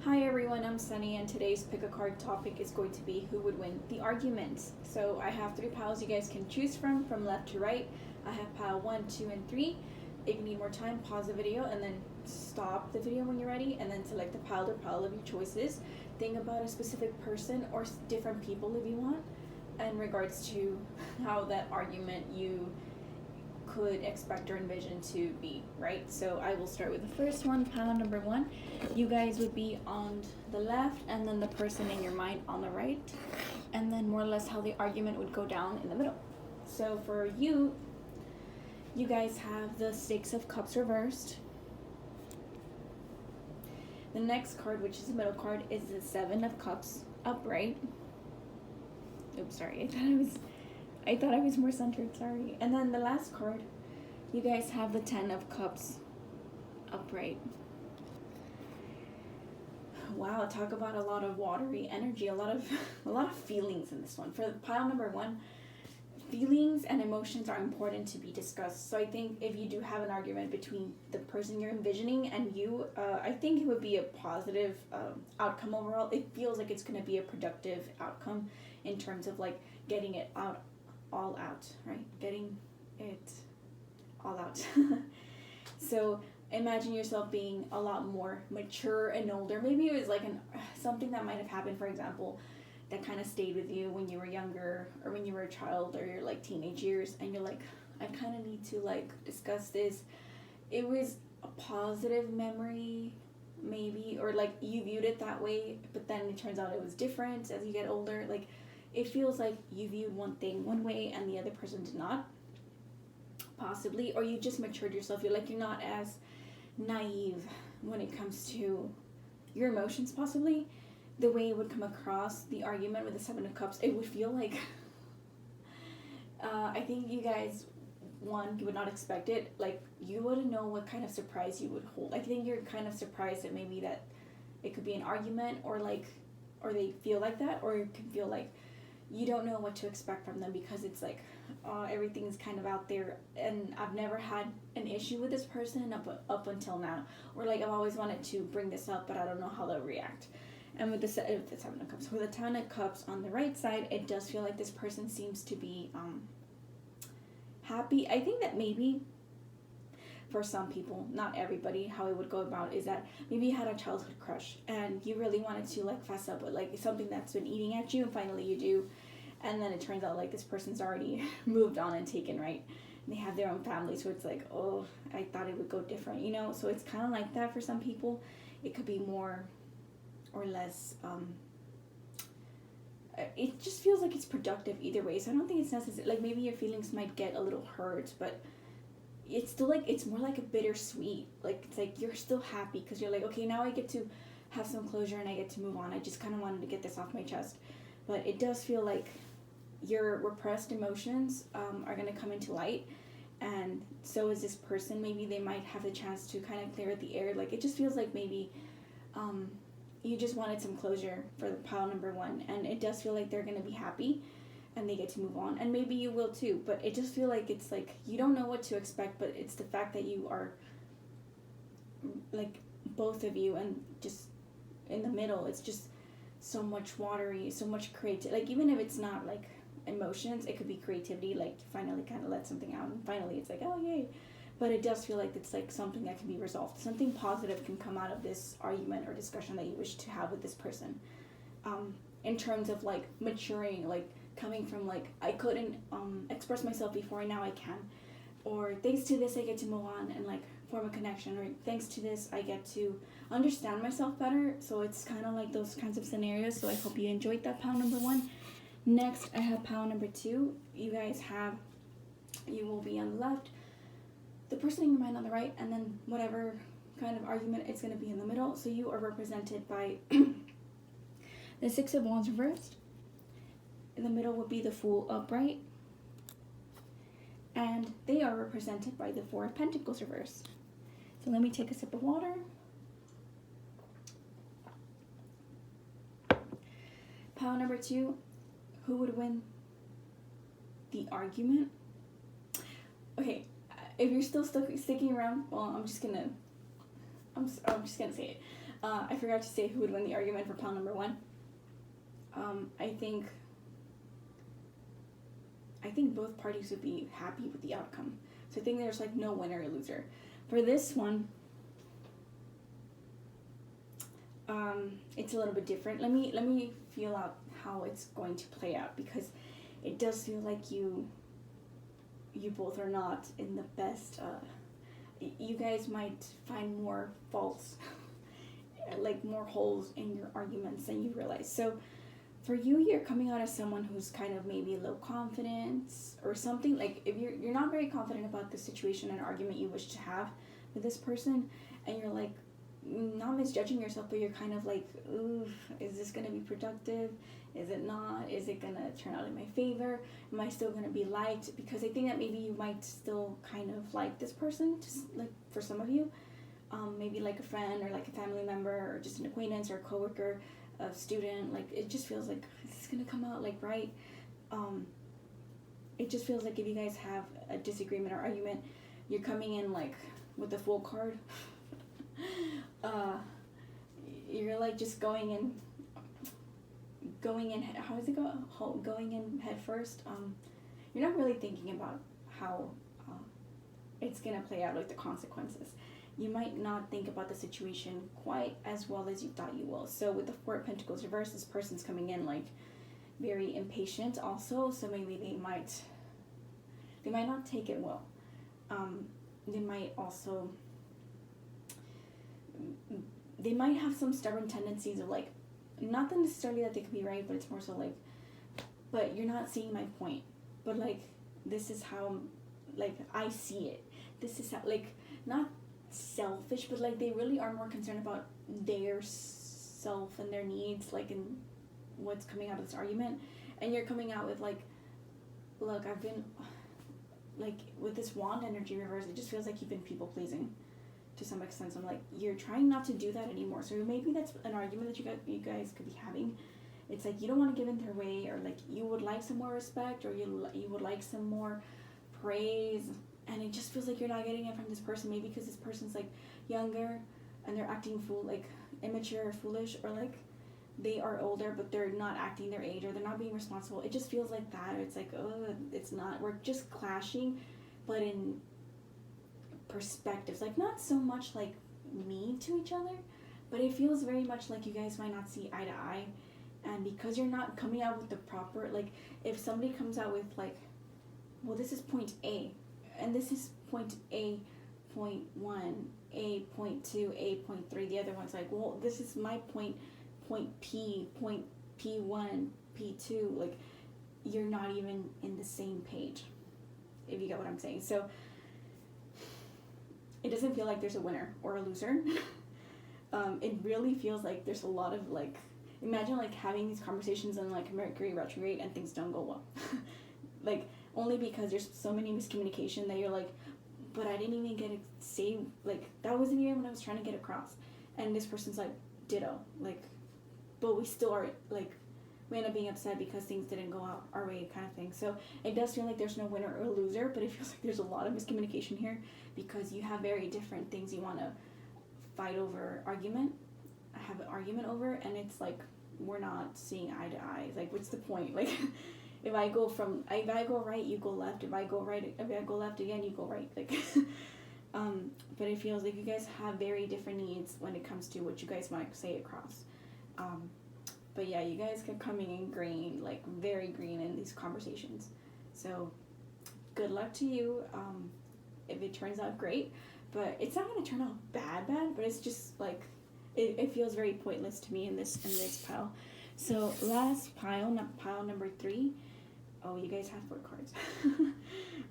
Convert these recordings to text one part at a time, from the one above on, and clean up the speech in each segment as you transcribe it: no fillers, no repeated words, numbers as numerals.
Hi everyone, I'm Sunny, and today's pick a card topic is going to be who would win the arguments. So I have three piles you guys can choose from left to right. I have pile 1, 2, and 3. If you need more time, pause the video and then stop the video when you're ready, and then select the pile or pile of your choices. Think about a specific person or different people if you want, in regards to how that argument you could expect or envision to be, right? So I will start with the first one, pile number 1. You guys would be on the left, and then the person in your mind on the right, and then more or less how the argument would go down in the middle. So for you guys have the Six of Cups reversed. The next card, which is the middle card, is the Seven of Cups upright. Oops, sorry, I thought I was more centered, sorry. And then the last card, you guys have the Ten of Cups upright. Wow, talk about a lot of watery energy, a lot of feelings in this one. For pile number 1, feelings and emotions are important to be discussed. So I think if you do have an argument between the person you're envisioning and you, I think it would be a positive outcome overall. It feels like it's going to be a productive outcome in terms of like getting it all out, right? Getting it all out. So imagine yourself being a lot more mature and older. Maybe it was like something that might have happened, for example, that kind of stayed with you when you were younger or when you were a child or your like teenage years, and you're like, I kind of need to like discuss this. It was a positive memory maybe, or like you viewed it that way, but then it turns out it was different as you get older. Like it feels like you viewed one thing one way and the other person did not, possibly, or you just matured yourself. You're not as naive when it comes to your emotions, possibly. The way it would come across, the argument with the Seven of Cups, it would feel like I think you guys, one, you would not expect it. Like you wouldn't know what kind of surprise you would hold. I think you're kind of surprised that maybe that it could be an argument, or they feel like that, or you can feel like you don't know what to expect from them because it's like everything's kind of out there, and I've never had an issue with this person up until now, or like I've always wanted to bring this up but I don't know how they'll react. And with the Seven of Cups, with the Ten of Cups on the right side, it does feel like this person seems to be happy. I think that maybe for some people, not everybody, how it would go about is that maybe you had a childhood crush and you really wanted to like fess up with like something that's been eating at you, and finally you do, and then it turns out like this person's already moved on and taken, right? And they have their own family, so it's like, oh, I thought it would go different, so it's kind of like that for some people. It could be more or less it just feels like it's productive either way, so I don't think it's necessary. Like maybe your feelings might get a little hurt, but it's still like it's more like a bittersweet. Like it's like you're still happy because you're like, okay, now I get to have some closure and I get to move on. I just kind of wanted to get this off my chest. But it does feel like your repressed emotions are going to come into light, and so is this person. Maybe they might have the chance to kind of clear the air. Like it just feels like maybe you just wanted some closure for the pile number 1, and it does feel like they're going to be happy and they get to move on, and maybe you will too, but it just feel like it's like you don't know what to expect, but it's the fact that you are like both of you, and just in the middle it's just so much watery, so much creative. Like even if it's not like emotions, it could be creativity, like you finally kind of let something out and finally it's like, oh yay. But it does feel like it's like something that can be resolved. Something positive can come out of this argument or discussion that you wish to have with this person. In terms of like maturing, like coming from like I couldn't express myself before and now I can, or thanks to this I get to move on and like form a connection, or thanks to this I get to understand myself better. So it's kind of like those kinds of scenarios. So I hope you enjoyed that pile number 1. Next I have pile number 2. You will be on the left, the person in your mind on the right, and then whatever kind of argument it's going to be in the middle. So you are represented by the Six of Wands reversed. In the middle would be the Fool upright, and they are represented by the Four of Pentacles reversed. So let me take a sip of water. Pile number 2, who would win the argument? Okay, if you're still sticking around, well, I'm just gonna say it. I forgot to say who would win the argument for pile number 1. I think both parties would be happy with the outcome. So I think there's like no winner or loser. For this one, it's a little bit different. Let me feel out how it's going to play out, because it does feel like you both are not in the best. You guys might find more faults, like more holes in your arguments than you realize. So for you, you're coming out as someone who's kind of maybe low confidence or something. Like if you're not very confident about the situation and argument you wish to have with this person, and you're like not misjudging yourself, but you're kind of like, ooh, is this gonna be productive? Is it not? Is it gonna turn out in my favor? Am I still gonna be liked? Because I think that maybe you might still kind of like this person, just like for some of you, maybe like a friend or like a family member or just an acquaintance or a coworker, a student. Like it just feels like, is this gonna come out like right? It just feels like if you guys have a disagreement or argument, you're coming in like with a full card. You're like just going in how does it go? Going in head first. You're not really thinking about how it's gonna play out, like the consequences. You might not think about the situation quite as well as you thought you will. So with the 4 of Pentacles reversed, this person's coming in like very impatient also, so maybe they might not take it well. They might have some stubborn tendencies of like, not that necessarily that they could be right, but it's more so like, but you're not seeing my point, but like this is how like I see it, this is how, like, not selfish, but like they really are more concerned about their self and their needs, like in what's coming out of this argument. And you're coming out with like, look, I've been like with this wand energy reverse, it just feels like you've been people pleasing to some extent. So I'm like, you're trying not to do that anymore. So maybe that's an argument that you guys could be having. It's like you don't want to give in their way, or like you would like some more respect, or you would like some more praise, and it just feels like you're not getting it from this person. Maybe because this person's like younger and they're acting like immature or foolish, or like they are older but they're not acting their age, or they're not being responsible. It just feels like that. Or it's like, oh, it's not, we're just clashing, but in perspectives, like not so much like mean to each other, but it feels very much like you guys might not see eye to eye. And because you're not coming out with the proper, like if somebody comes out with like, well, this is point A and this is point A, point 1, A, point 2, A, point 3, the other one's like, well, this is my point P, point P1, P2, like you're not even in the same page, if you get what I'm saying. So it doesn't feel like there's a winner or a loser. It really feels like there's a lot of like, imagine like having these conversations in like Mercury retrograde and things don't go well. Like only because there's so many miscommunication that you're like, but I didn't even get to say, like that wasn't even what I was trying to get across. And this person's like, ditto, like, but we still are like, we end up being upset because things didn't go out our way, kind of thing. So it does feel like there's no winner or loser, but it feels like there's a lot of miscommunication here because you have very different things you want to fight over, have an argument over, and it's like we're not seeing eye to eye. Like, what's the point? Like, if I go right, you go left. If I go left again, you go right. Like, but it feels like you guys have very different needs when it comes to what you guys want to say across. But yeah, you guys kept coming in green, like very green in these conversations. So good luck to you. If it turns out great, but it's not going to turn out bad, but it's just like, it feels very pointless to me in this pile. So last pile, pile number 3. Oh, you guys have 4 cards.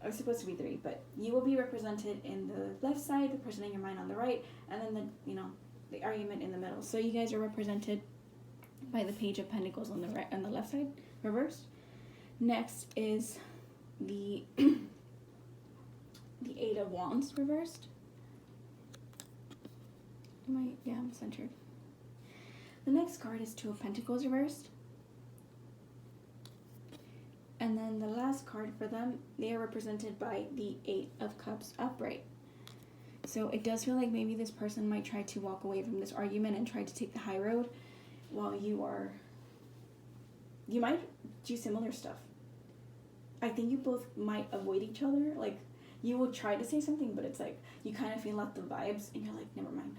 I was supposed to be 3, but you will be represented in the left side, the person in your mind on the right, and then the argument in the middle. So you guys are represented by the Page of Pentacles on the right, on the left side, reversed. Next is the the 8 of Wands reversed. I'm centered. The next card is 2 of Pentacles reversed. And then the last card for them, they are represented by the 8 of Cups upright. So it does feel like maybe this person might try to walk away from this argument and try to take the high road, while you might do similar stuff. I think you both might avoid each other. Like, you will try to say something, but it's like you kind of feel out the vibes and you're like, never mind.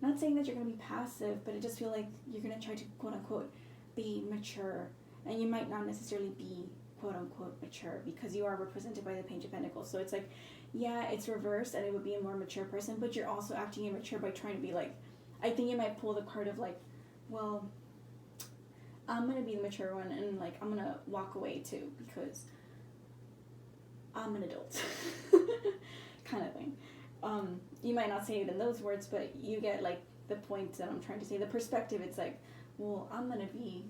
Not saying that you're going to be passive, but I just feel like you're going to try to, quote unquote, be mature. And you might not necessarily be, quote unquote, mature, because you are represented by the Page of Pentacles. So it's like, yeah, it's reversed and it would be a more mature person, but you're also acting immature by trying to be like, I think you might pull the card of like, well, I'm going to be the mature one, and like I'm going to walk away too because I'm an adult. kind of thing. You might not say it in those words, but you get like the point that I'm trying to say. The perspective, it's like, well, I'm going to be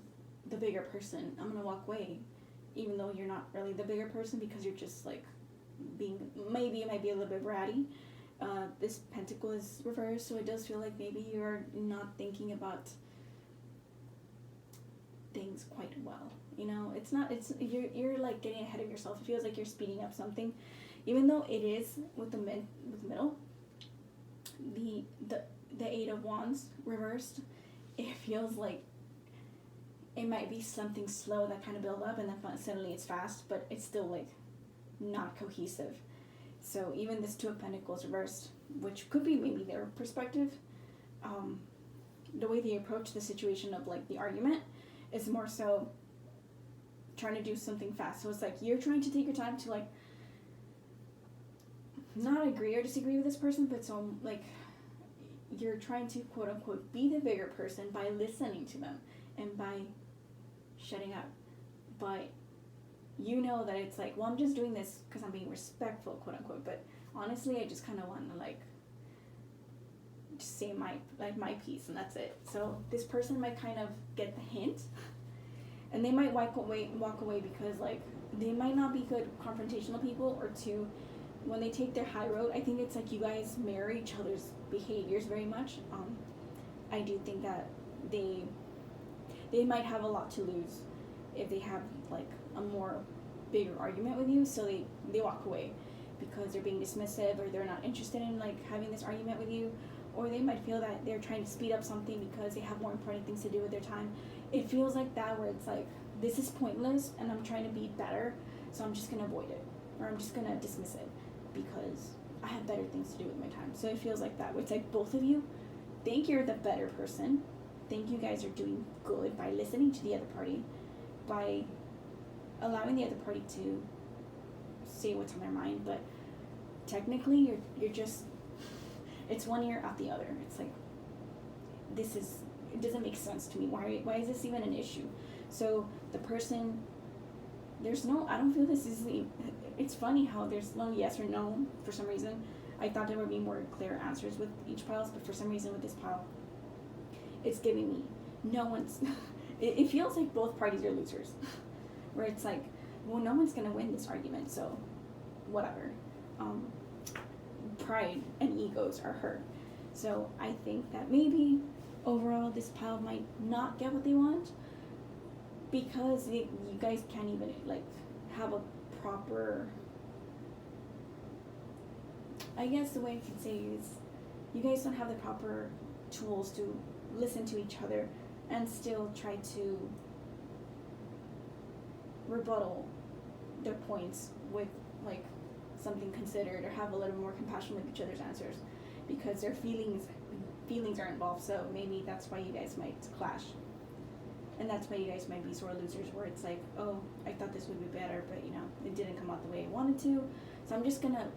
the bigger person. I'm going to walk away, even though you're not really the bigger person, because you're just like maybe it might be a little bit bratty. This pentacle is reversed, so it does feel like maybe you're not thinking about things quite well. You know, you're like getting ahead of yourself. It feels like you're speeding up something, even though it is with the middle. The Eight of Wands reversed, it feels like it might be something slow that kind of build up and then suddenly it's fast, but it's still like not cohesive. So even this Two of Pentacles reversed, which could be maybe their perspective, the way they approach the situation of like the argument is more so trying to do something fast. So it's like you're trying to take your time to like not agree or disagree with this person, but so like you're trying to, quote unquote, be the bigger person by listening to them and by shutting up. But you know that it's like, well, I'm just doing this because I'm being respectful, quote unquote, but honestly I just kind of want to like just say my piece and that's it. So this person might kind of get the hint, and they might walk away because like they might not be good confrontational people, or two, when they take their high road, I think it's like you guys mirror each other's behaviors very much. I do think that they might have a lot to lose if they have like a more bigger argument with you, so they walk away because they're being dismissive, or they're not interested in like having this argument with you, or they might feel that they're trying to speed up something because they have more important things to do with their time. It feels like that, where it's like, this is pointless and I'm trying to be better, so I'm just going to avoid it, or I'm just going to dismiss it because I have better things to do with my time. So it feels like that, where it's like both of you think you're the better person, think you guys are doing good by listening to the other party, by allowing the other party to say what's on their mind, but technically you're just, it's one ear out the other. It's like, it doesn't make sense to me. Why is this even an issue? So the person, I don't feel this is it's funny how there's no yes or no for some reason. I thought there would be more clear answers with each pile, but for some reason with this pile, it's giving me no one's, it feels like both parties are losers, where it's like, well, no one's going to win this argument, so whatever. Pride and egos are hurt. So I think that maybe overall this pile might not get what they want, because you guys can't even like have a proper, I guess the way I can say is, you guys don't have the proper tools to listen to each other and still try to rebuttal their points with like something considered, or have a little more compassion with each other's answers, because their feelings are involved. So maybe that's why you guys might clash, and that's why you guys might be sore losers, where it's like, oh, I thought this would be better, but it didn't come out the way I wanted to, so I'm just gonna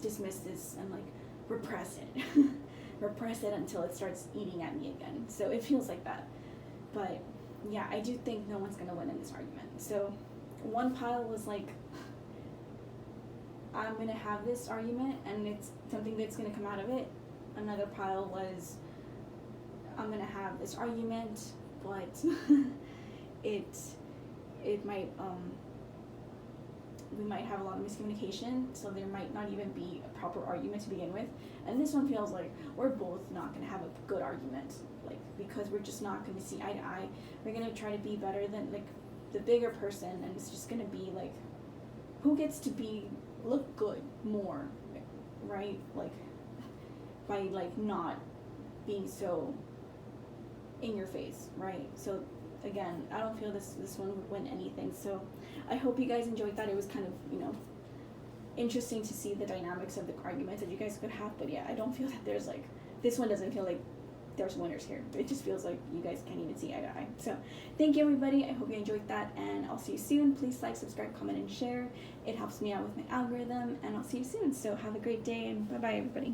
dismiss this and like repress it repress it until it starts eating at me again. So it feels like that. But yeah, I do think no one's gonna win in this argument. So one pile was like, I'm gonna have this argument and it's something that's gonna come out of it. Another pile was, I'm gonna have this argument, but it might we might have a lot of miscommunication, so there might not even be a proper argument to begin with. And this one feels like we're both not gonna have a good argument, like, because we're just not gonna see eye to eye. We're gonna try to be better than like the bigger person, and it's just gonna be like, who gets to look good more, right? Like, by like not being so in your face, right? So again, I don't feel this one would win anything. So I hope you guys enjoyed that. It was kind of, interesting to see the dynamics of the arguments that you guys could have. But yeah, I don't feel that there's like, this one doesn't feel like there's winners here. It just feels like you guys can't even see eye to eye. So thank you, everybody. I hope you enjoyed that, and I'll see you soon. Please like, subscribe, comment, and share. It helps me out with my algorithm, and I'll see you soon. So have a great day, and bye-bye, everybody.